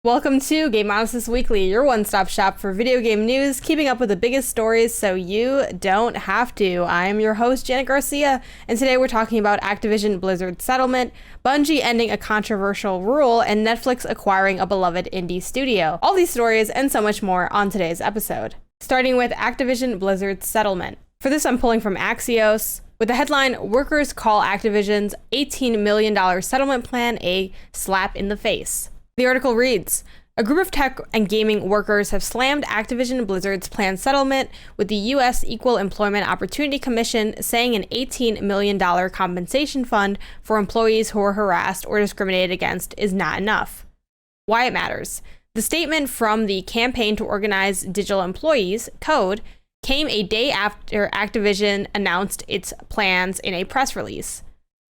Welcome to Gameonysus Weekly, your one-stop shop for video game news, keeping up with the biggest stories so you don't have to. I'm your host, Janet Garcia, and today we're talking about Activision Blizzard Settlement, Bungie ending a controversial rule, and Netflix acquiring a beloved indie studio. All these stories and so much more on today's episode. Starting with Activision Blizzard Settlement. For this, I'm pulling from Axios, with the headline, Workers Call Activision's $18 million settlement plan a slap in the face. The article reads, a group of tech and gaming workers have slammed Activision Blizzard's planned settlement with the U.S. Equal Employment Opportunity Commission, saying an $18 million compensation fund for employees who are harassed or discriminated against is not enough. Why it matters. The statement from the Campaign to Organize Digital Employees, CODE, came a day after Activision announced its plans in a press release.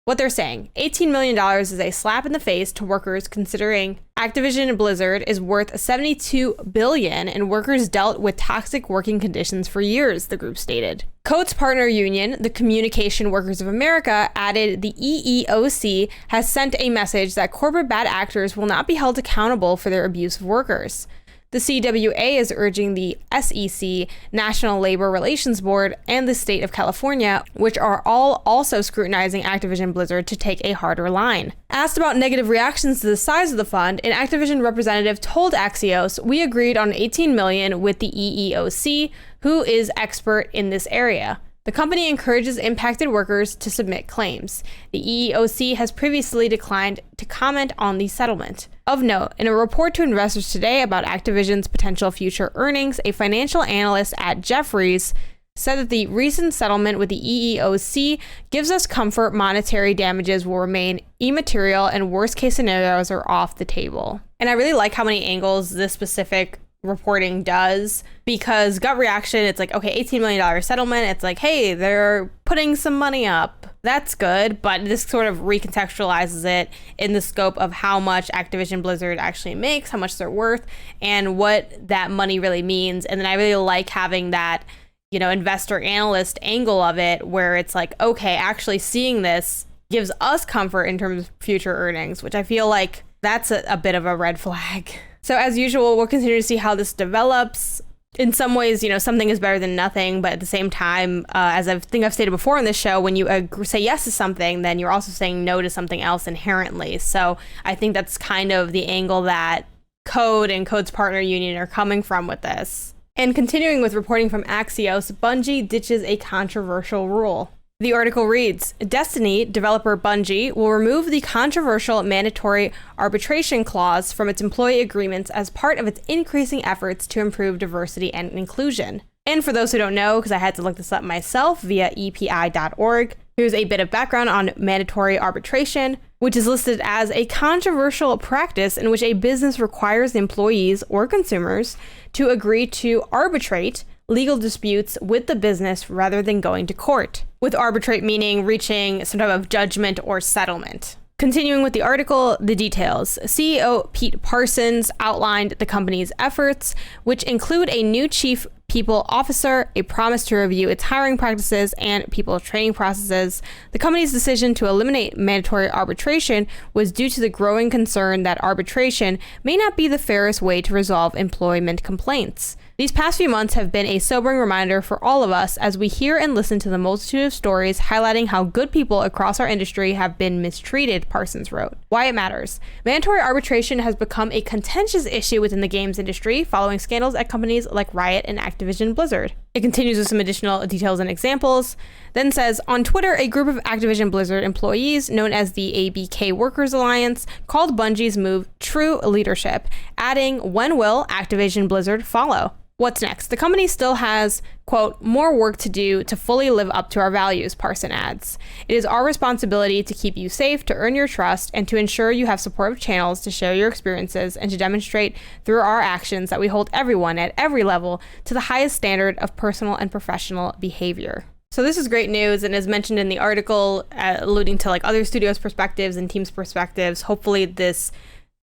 What they're saying, $18 million is a slap in the face to workers considering Activision Blizzard is worth $72 billion and workers dealt with toxic working conditions for years, the group stated. CODE's partner union, the Communication Workers of America, added the EEOC has sent a message that corporate bad actors will not be held accountable for their abuse of workers. The CWA is urging the SEC, National Labor Relations Board, and the state of California, which are all also scrutinizing Activision Blizzard, to take a harder line. Asked about negative reactions to the size of the fund, an Activision representative told Axios, "We agreed on $18 million with the EEOC, who is expert in this area. The company encourages impacted workers to submit claims. The EEOC has previously declined to comment on the settlement." Of note, in a report to investors today about Activision's potential future earnings, a financial analyst at Jefferies said that the recent settlement with the EEOC gives us comfort monetary damages will remain immaterial and worst-case scenarios are off the table. And I really like how many angles this specific reporting does, because gut reaction, it's like, okay, $18 million settlement, it's like, hey, they're putting some money up. That's good, but this sort of recontextualizes it in the scope of how much Activision Blizzard actually makes, how much they're worth, and what that money really means. And then I really like having that, investor analyst angle of it, where it's like, okay, actually seeing this gives us comfort in terms of future earnings, which I feel like that's a bit of a red flag. So as usual, we'll continue to see how this develops. In some ways, something is better than nothing, but at the same time, as I think I've stated before on this show, when you say yes to something, then you're also saying no to something else inherently. So I think that's kind of the angle that CODE and CODE's partner union are coming from with this. And continuing with reporting from Axios, Bungie ditches a controversial rule. The article reads, Destiny developer Bungie will remove the controversial mandatory arbitration clause from its employee agreements as part of its increasing efforts to improve diversity and inclusion. And for those who don't know, because I had to look this up myself via EPI.org, here's a bit of background on mandatory arbitration, which is listed as a controversial practice in which a business requires employees or consumers to agree to arbitrate legal disputes with the business rather than going to court, with arbitrate meaning reaching some type of judgment or settlement. Continuing with the article, the details. CEO Pete Parsons outlined the company's efforts, which include a new chief people officer, a promise to review its hiring practices and people training processes. The company's decision to eliminate mandatory arbitration was due to the growing concern that arbitration may not be the fairest way to resolve employment complaints. These past few months have been a sobering reminder for all of us as we hear and listen to the multitude of stories highlighting how good people across our industry have been mistreated, Parsons wrote. Why it matters. Mandatory arbitration has become a contentious issue within the games industry following scandals at companies like Riot and Activision Blizzard. It continues with some additional details and examples, then says, on Twitter, a group of Activision Blizzard employees known as the ABK Workers Alliance called Bungie's move true leadership, adding, when will Activision Blizzard follow? What's next? The company still has, quote, more work to do to fully live up to our values, Parson adds. It is our responsibility to keep you safe, to earn your trust, and to ensure you have supportive channels to share your experiences and to demonstrate through our actions that we hold everyone at every level to the highest standard of personal and professional behavior. So this is great news, and as mentioned in the article, alluding to like other studios' perspectives and teams' perspectives, hopefully this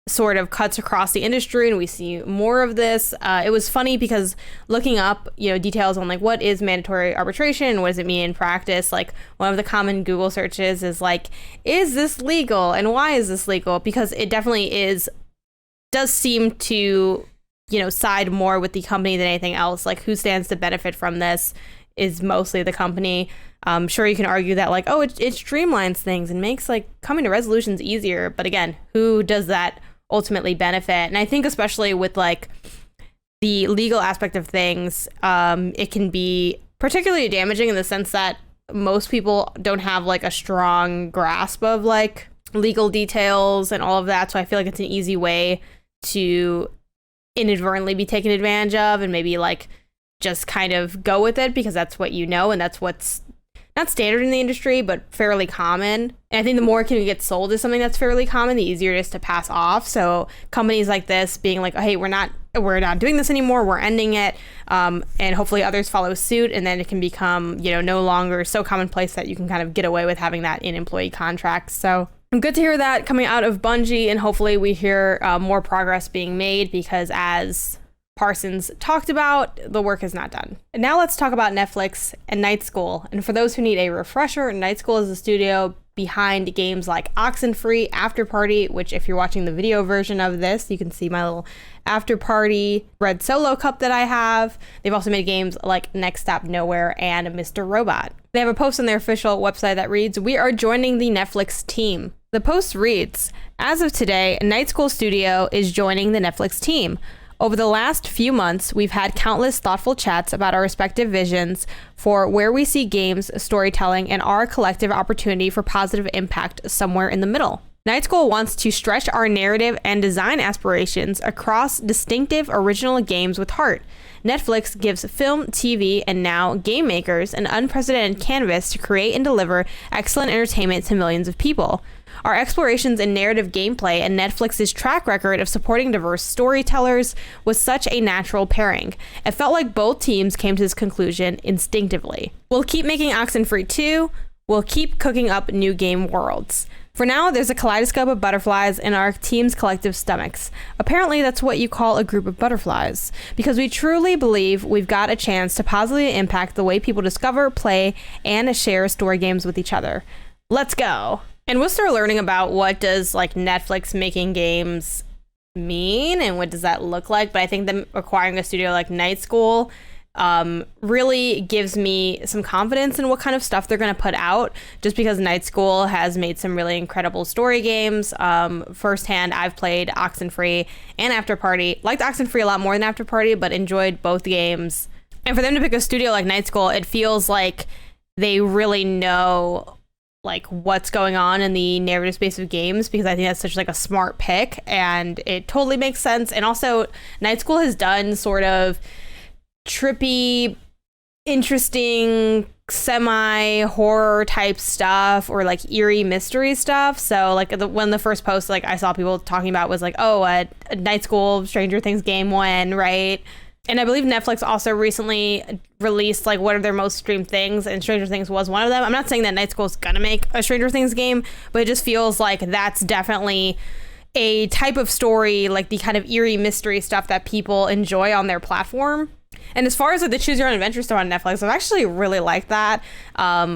sort of cuts across the industry and we see more of this. It was funny because looking up, details on like what is mandatory arbitration and what does it mean in practice, like one of the common Google searches is like, is this legal and why is this legal? Because it definitely is does seem to, side more with the company than anything else. Like, who stands to benefit from this is mostly the company. Sure, you can argue that, like, it streamlines things and makes, like, coming to resolutions easier. But again, who does that ultimately benefit? And I think especially with, like, the legal aspect of things, it can be particularly damaging in the sense that most people don't have, like, a strong grasp of, like, legal details and all of that. So I feel like it's an easy way to inadvertently be taken advantage of and maybe, like, just kind of go with it because that's what you know and that's what's not standard in the industry, but fairly common. And I think the more it can get sold as something that's fairly common, the easier it is to pass off. So companies like this being like, oh, hey, we're not doing this anymore, we're ending it, and hopefully others follow suit, and then it can become, no longer so commonplace that you can kind of get away with having that in employee contracts. So good to hear that coming out of Bungie, and hopefully we hear more progress being made because as Parsons talked about, the work is not done. And now let's talk about Netflix and Nightschool. And for those who need a refresher, Nightschool is the studio behind games like Oxenfree, After Party, which if you're watching the video version of this, you can see my little After Party Red Solo cup that I have. They've also made games like Next Stop Nowhere and Mr. Robot. They have a post on their official website that reads, "We are joining the Netflix team." The post reads, "As of today, Nightschool Studio is joining the Netflix team. Over the last few months, we've had countless thoughtful chats about our respective visions for where we see games, storytelling, and our collective opportunity for positive impact somewhere in the middle. Nightschool wants to stretch our narrative and design aspirations across distinctive original games with heart. Netflix gives film, TV, and now game makers an unprecedented canvas to create and deliver excellent entertainment to millions of people. Our explorations in narrative gameplay and Netflix's track record of supporting diverse storytellers was such a natural pairing. It felt like both teams came to this conclusion instinctively. We'll keep making Oxenfree 2. We'll keep cooking up new game worlds. For now, there's a kaleidoscope of butterflies in our team's collective stomachs. Apparently, that's what you call a group of butterflies, because we truly believe we've got a chance to positively impact the way people discover, play, and share story games with each other. Let's go." And we'll start learning about what does like Netflix making games mean and what does that look like. But I think them acquiring a studio like Nightschool really gives me some confidence in what kind of stuff they're going to put out, just because Nightschool has made some really incredible story games. Firsthand, I've played Oxenfree and After Party. Liked Oxenfree a lot more than After Party, but enjoyed both games. And for them to pick a studio like Nightschool, it feels like they really know like what's going on in the narrative space of games, because I think that's such like a smart pick and it totally makes sense. And also Nightschool has done sort of trippy, interesting, semi-horror type stuff or like eerie mystery stuff. So like one of the first posts like I saw people talking about was like, oh, a Nightschool Stranger Things game won, right? And I believe Netflix also recently released like what are their most streamed things, and Stranger Things was one of them. I'm not saying that Nightschool is gonna make a Stranger Things game, but it just feels like that's definitely a type of story, like the kind of eerie mystery stuff that people enjoy on their platform. And as far as like the choose your own adventure store on Netflix, I've actually really liked that,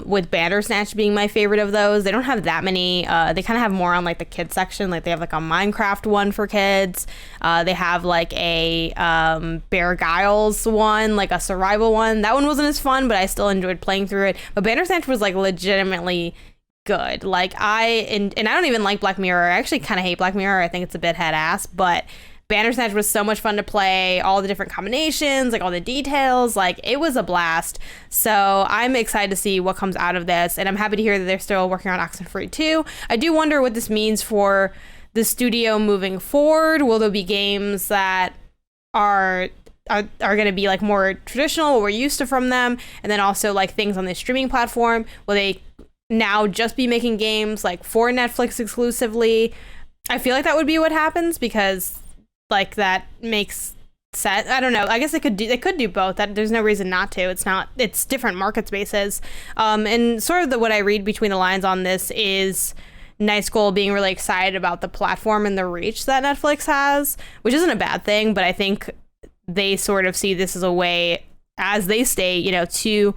with Bandersnatch being my favorite of those. They don't have that many. They kind of have more on like the kids section. Like they have like a Minecraft one for kids. They have like a Bear Gyles one, like a survival one. That one wasn't as fun, but I still enjoyed playing through it. But Bandersnatch was like legitimately good. Like and I don't even like Black Mirror. I actually kind of hate Black Mirror. I think it's a bit head ass, but Bandersnatch was so much fun to play, all the different combinations, like all the details, like it was a blast. So I'm excited to see what comes out of this, and I'm happy to hear that they're still working on Oxenfree 2. I do wonder what this means for the studio moving forward. Will there be games that are going to be like more traditional, what we're used to from them, and then also like things on the streaming platform? Will they now just be making games like for Netflix exclusively? I feel like that would be what happens, because like that makes sense. I don't know. I guess they could do both. That there's no reason not to. It's different market spaces. And sort of what I read between the lines on this is Nightschool being really excited about the platform and the reach that Netflix has, which isn't a bad thing, but I think they sort of see this as a way, as they state, to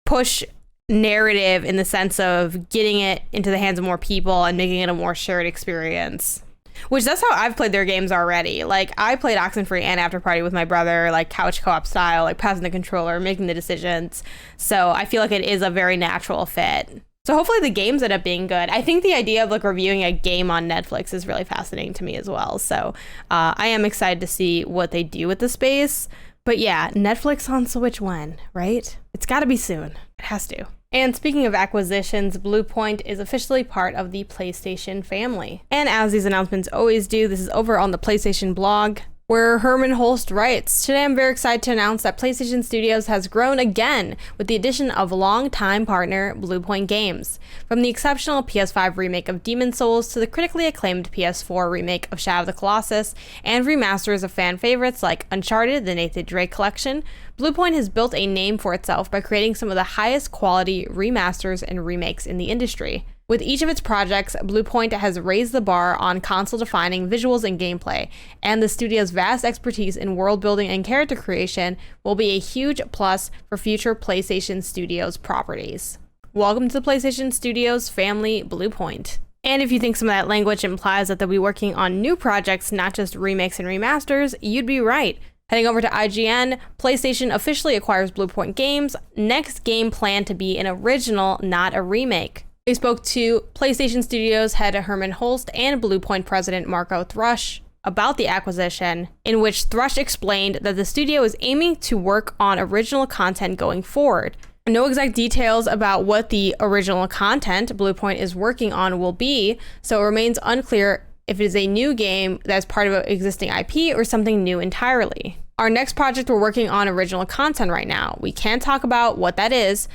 push narrative in the sense of getting it into the hands of more people and making it a more shared experience. Which that's how I've played their games already. Like, I played Oxenfree and After Party with my brother, like couch co-op style, like passing the controller, making the decisions. So I feel like it is a very natural fit. So hopefully the games end up being good. I think the idea of like reviewing a game on Netflix is really fascinating to me as well. So I am excited to see what they do with the space. But yeah, Netflix on Switch when, right? It's got to be soon. It has to. And speaking of acquisitions, Bluepoint is officially part of the PlayStation family. And as these announcements always do, this is over on the PlayStation blog, where Herman Holst writes, "Today I'm very excited to announce that PlayStation Studios has grown again with the addition of longtime partner Bluepoint Games. From the exceptional PS5 remake of Demon's Souls to the critically acclaimed PS4 remake of Shadow of the Colossus and remasters of fan favorites like Uncharted, the Nathan Drake Collection, Bluepoint has built a name for itself by creating some of the highest quality remasters and remakes in the industry. With each of its projects, Bluepoint has raised the bar on console-defining visuals and gameplay, and the studio's vast expertise in world building and character creation will be a huge plus for future PlayStation Studios properties. Welcome to the PlayStation Studios family, Bluepoint." And if you think some of that language implies that they'll be working on new projects, not just remakes and remasters, you'd be right. Heading over to IGN, PlayStation officially acquires Bluepoint Games. Next game planned to be an original, not a remake. They spoke to PlayStation Studios head Herman Holst and Bluepoint president Marco Thrush about the acquisition, in which Thrush explained that the studio is aiming to work on original content going forward. No exact details about what the original content Bluepoint is working on will be, so it remains unclear if it is a new game that's part of an existing IP or something new entirely. "Our next project, we're working on original content right now. We can't talk about what that is,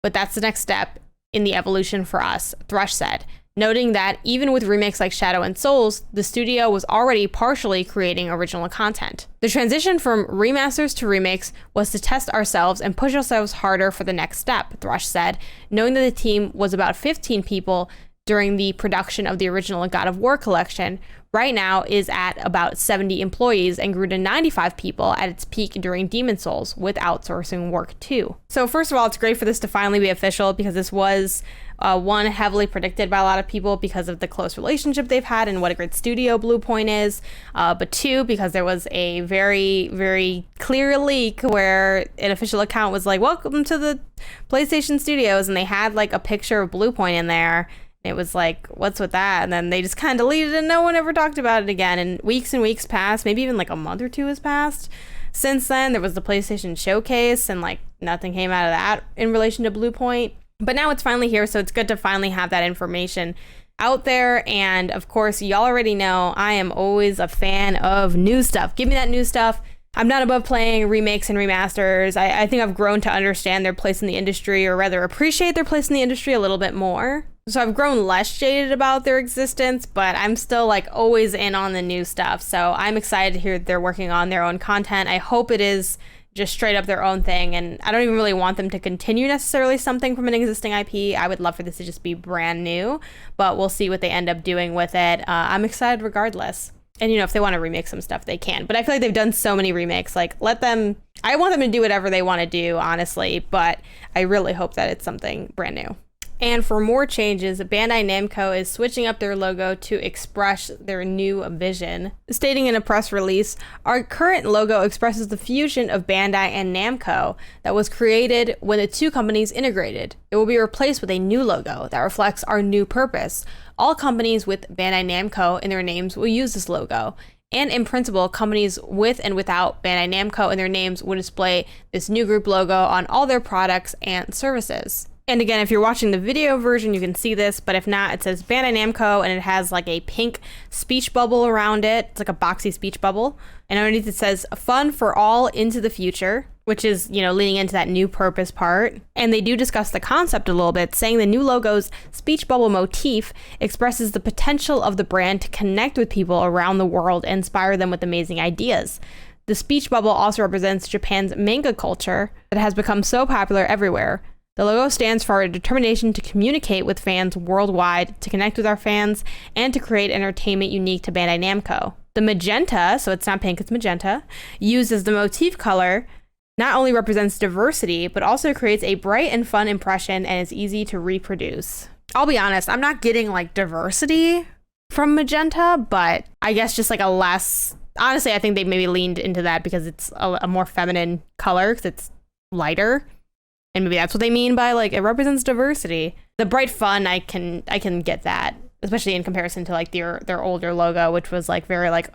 but that's the next step in the evolution for us," Thrush said, noting that even with remakes like Shadow and Souls, the studio was already partially creating original content. "The transition from remasters to remakes was to test ourselves and push ourselves harder for the next step," Thrush said, knowing that the team was about 15 people during the production of the original God of War collection. Right now is at about 70 employees and grew to 95 people at its peak during Demon's Souls, with outsourcing work too. So first of all, it's great for this to finally be official, because this was one, heavily predicted by a lot of people because of the close relationship they've had and what a great studio Bluepoint is. But two, because there was a very, very clear leak where an official account was like, "Welcome to the PlayStation Studios," and they had like a picture of Bluepoint in there. It was like, what's with that? And then they just kind of deleted it and no one ever talked about it again. And weeks passed, maybe even like a month or two has passed. Since then, there was the PlayStation Showcase and like nothing came out of that in relation to Bluepoint. But now it's finally here, so it's good to finally have that information out there. And of course, y'all already know I am always a fan of new stuff. Give me that new stuff. I'm not above playing remakes and remasters. I think I've grown to understand their place in the industry, or rather appreciate their place in the industry a little bit more. So I've grown less jaded about their existence, but I'm still like always in on the new stuff. So I'm excited to hear that they're working on their own content. I hope it is just straight up their own thing. And I don't even really want them to continue necessarily something from an existing IP. I would love for this to just be brand new, but we'll see what they end up doing with it. I'm excited regardless. And, you know, if they want to remake some stuff, they can. But I feel like they've done so many remakes. Like, let them... I want them to do whatever they want to do, honestly. But I really hope that it's something brand new. And for more changes, Bandai Namco is switching up their logo to express their new vision. Stating in a press release, "Our current logo expresses the fusion of Bandai and Namco that was created when the two companies integrated. It will be replaced with a new logo that reflects our new purpose. All companies with Bandai Namco in their names will use this logo. And in principle, companies with and without Bandai Namco in their names will display this new group logo on all their products and services." And again, if you're watching the video version, you can see this, but if not, it says Bandai Namco, and it has like a pink speech bubble around it. It's like a boxy speech bubble. And underneath it says, "Fun for all into the future," which is, you know, leaning into that new purpose part. And they do discuss the concept a little bit, saying the new logo's speech bubble motif expresses the potential of the brand to connect with people around the world and inspire them with amazing ideas. The speech bubble also represents Japan's manga culture that has become so popular everywhere. The logo stands for our determination to communicate with fans worldwide, to connect with our fans, and to create entertainment unique to Bandai Namco. The magenta, so it's not pink, it's magenta, used as the motif color, not only represents diversity, but also creates a bright and fun impression and is easy to reproduce. I'll be honest, I'm not getting like diversity from magenta, but I guess just like a less, honestly, I think they maybe leaned into that because it's a more feminine color because it's lighter. And maybe that's what they mean by like it represents diversity. The bright fun, I can get that, especially in comparison to like their older logo, which was like very like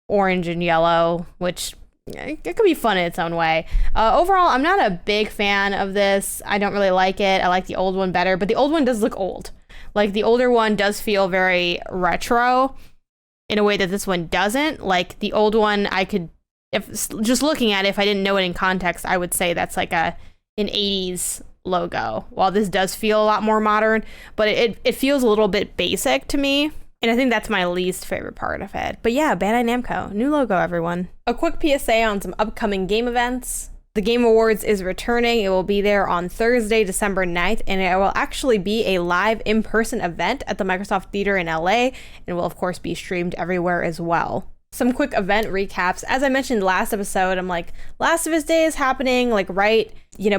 orange and yellow, which it could be fun in its own way. Overall, I'm not a big fan of this. I don't really like it. I like the old one better, but the old one does look old. Like the older one does feel very retro in a way that this one doesn't. Like the old one, I could, if just looking at it, if I didn't know it in context, I would say that's like an 80s logo. While this does feel a lot more modern, but it feels a little bit basic to me. And I think that's my least favorite part of it. But yeah, Bandai Namco, new logo, everyone. A quick PSA on some upcoming game events. The Game Awards is returning. It will be there on Thursday, December 9th, and it will actually be a live in-person event at the Microsoft Theater in LA, and will of course be streamed everywhere as well. Some quick event recaps. As I mentioned last episode, I'm like, Last of Us Day is happening like right,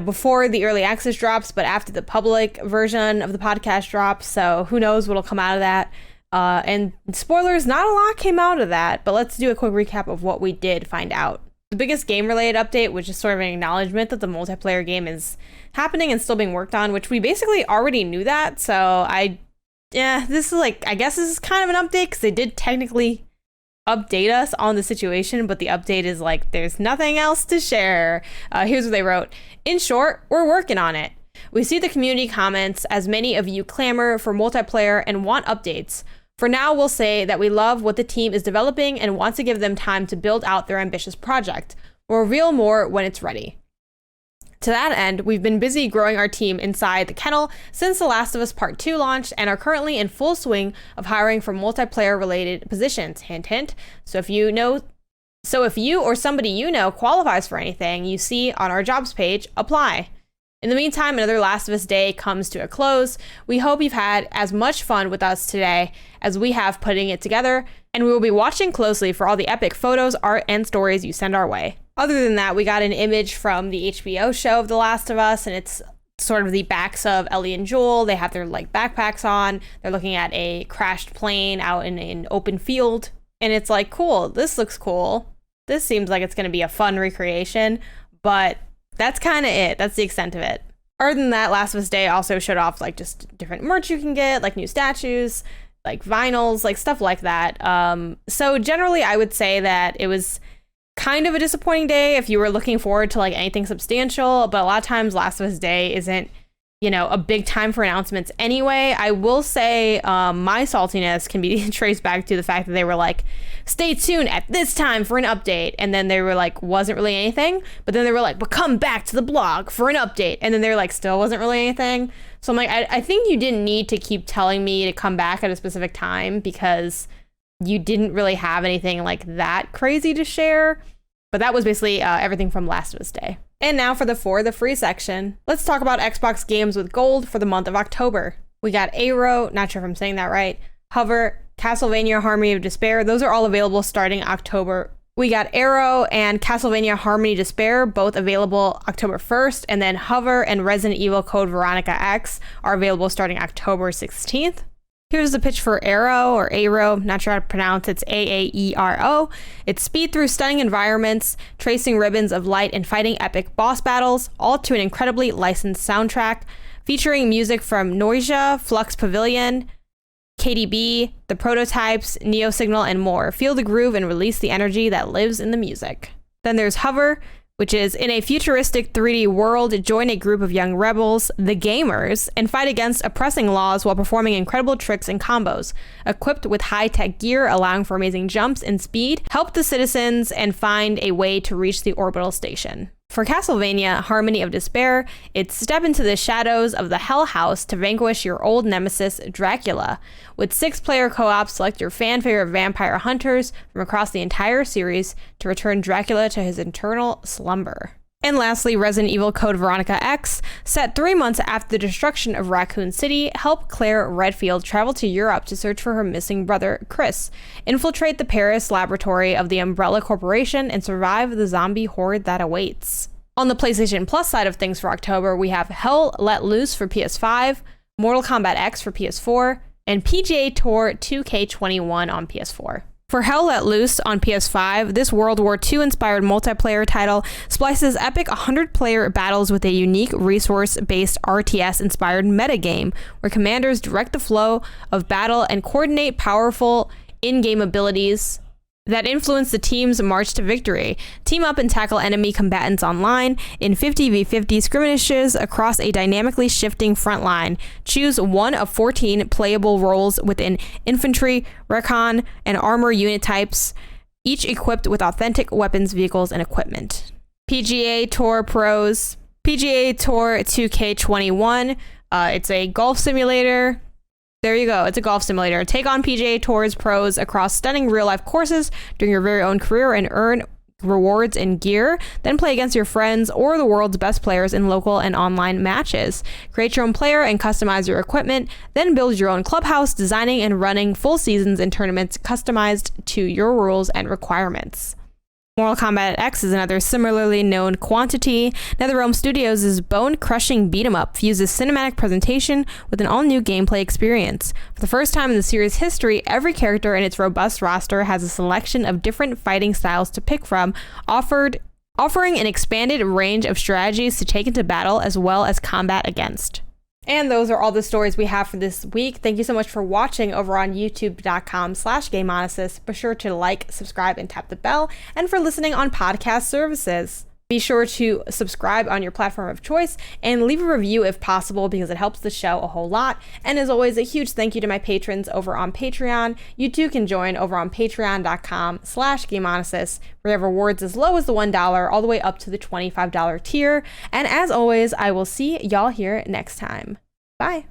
before the early access drops, but after the public version of the podcast drops, so who knows what'll come out of that. And spoilers, not a lot came out of that, but let's do a quick recap of what we did find out. The biggest game-related update was just sort of an acknowledgement that the multiplayer game is happening and still being worked on, which we basically already knew that, so this is like, I guess this is kind of an update, because they did technically update us on the situation, but the update is like, there's nothing else to share. Here's what they wrote. In short, we're working on it. We see the community comments as many of you clamor for multiplayer and want updates. For now, we'll say that we love what the team is developing and want to give them time to build out their ambitious project. We'll reveal more when it's ready. To that end, we've been busy growing our team inside the kennel since The Last of Us Part 2 launched and are currently in full swing of hiring for multiplayer-related positions. Hint, hint. So if you or somebody you know qualifies for anything you see on our jobs page, apply. In the meantime, another Last of Us Day comes to a close. We hope you've had as much fun with us today as we have putting it together, and we will be watching closely for all the epic photos, art, and stories you send our way. Other than that, we got an image from the HBO show of The Last of Us, and it's sort of the backs of Ellie and Joel. They have their like backpacks on. They're looking at a crashed plane out in an open field, and it's like, cool, this looks cool. This seems like it's going to be a fun recreation, but that's kind of it. That's the extent of it. Other than that, Last of Us Day also showed off like just different merch you can get, like new statues, like vinyls, like stuff like that. So generally, I would say that it was kind of a disappointing day if you were looking forward to like anything substantial, but a lot of times Last of Us Day isn't, a big time for announcements anyway. I will say my saltiness can be traced back to the fact that they were like, stay tuned at this time for an update. And then they were like, wasn't really anything. But then they were like, but come back to the blog for an update. And then they're like, still wasn't really anything. So I'm like, I think you didn't need to keep telling me to come back at a specific time because you didn't really have anything like that crazy to share. But that was basically everything from Last of Us Day. And now for the free section. Let's talk about Xbox games with gold for the month of October. We got Aero, not sure if I'm saying that right, Hover, Castlevania Harmony of Despair. Those are all available starting October. We got Aero and Castlevania Harmony of Despair, both available October 1st, and then Hover and Resident Evil Code Veronica X are available starting October 16th. Here's the pitch for Aero, or Aero, not sure how to pronounce it, it's A-A-E-R-O. It's speed through stunning environments, tracing ribbons of light and fighting epic boss battles, all to an incredibly licensed soundtrack, featuring music from Noisia, Flux Pavilion, KDB, The Prototypes, Neo Signal, and more. Feel the groove and release the energy that lives in the music. Then there's Hover, which is in a futuristic 3D world, join a group of young rebels, the Gamers, and fight against oppressing laws while performing incredible tricks and combos. Equipped with high-tech gear allowing for amazing jumps and speed, help the citizens and find a way to reach the orbital station. For Castlevania Harmony of Despair, it's step into the shadows of the Hell House to vanquish your old nemesis, Dracula. With 6-player co-op, select your fan-favorite vampire hunters from across the entire series to return Dracula to his eternal slumber. And lastly, Resident Evil Code Veronica X, set 3 months after the destruction of Raccoon City, help Claire Redfield travel to Europe to search for her missing brother, Chris, infiltrate the Paris laboratory of the Umbrella Corporation, and survive the zombie horde that awaits. On the PlayStation Plus side of things for October, we have Hell Let Loose for PS5, Mortal Kombat X for PS4, and PGA Tour 2K21 on PS4. For Hell Let Loose on PS5, this World War II-inspired multiplayer title splices epic 100-player battles with a unique resource-based RTS-inspired metagame, where commanders direct the flow of battle and coordinate powerful in-game abilities that influence the team's march to victory. Team up and tackle enemy combatants online in 50v50 skirmishes across a dynamically shifting front line. Choose one of 14 playable roles within infantry, recon, and armor unit types, each equipped with authentic weapons, vehicles, and equipment. PGA Tour Pros. PGA Tour 2K21. It's a golf simulator. There you go. It's a golf simulator. Take on PGA Tour's pros across stunning real-life courses during your very own career and earn rewards and gear. Then play against your friends or the world's best players in local and online matches. Create your own player and customize your equipment. Then build your own clubhouse, designing and running full seasons and tournaments customized to your rules and requirements. Mortal Kombat X is another similarly known quantity. NetherRealm Studios' bone-crushing beat-em-up fuses cinematic presentation with an all-new gameplay experience. For the first time in the series' history, every character in its robust roster has a selection of different fighting styles to pick from, offering an expanded range of strategies to take into battle as well as combat against. And those are all the stories we have for this week. Thank you so much for watching over on youtube.com/Gameonysus. Be sure to like, subscribe, and tap the bell. And for listening on podcast services, be sure to subscribe on your platform of choice and leave a review if possible, because it helps the show a whole lot. And as always, a huge thank you to my patrons over on Patreon. You too can join over on patreon.com/Gameonysus. We have rewards as low as the $1 all the way up to the $25 tier. And as always, I will see y'all here next time. Bye.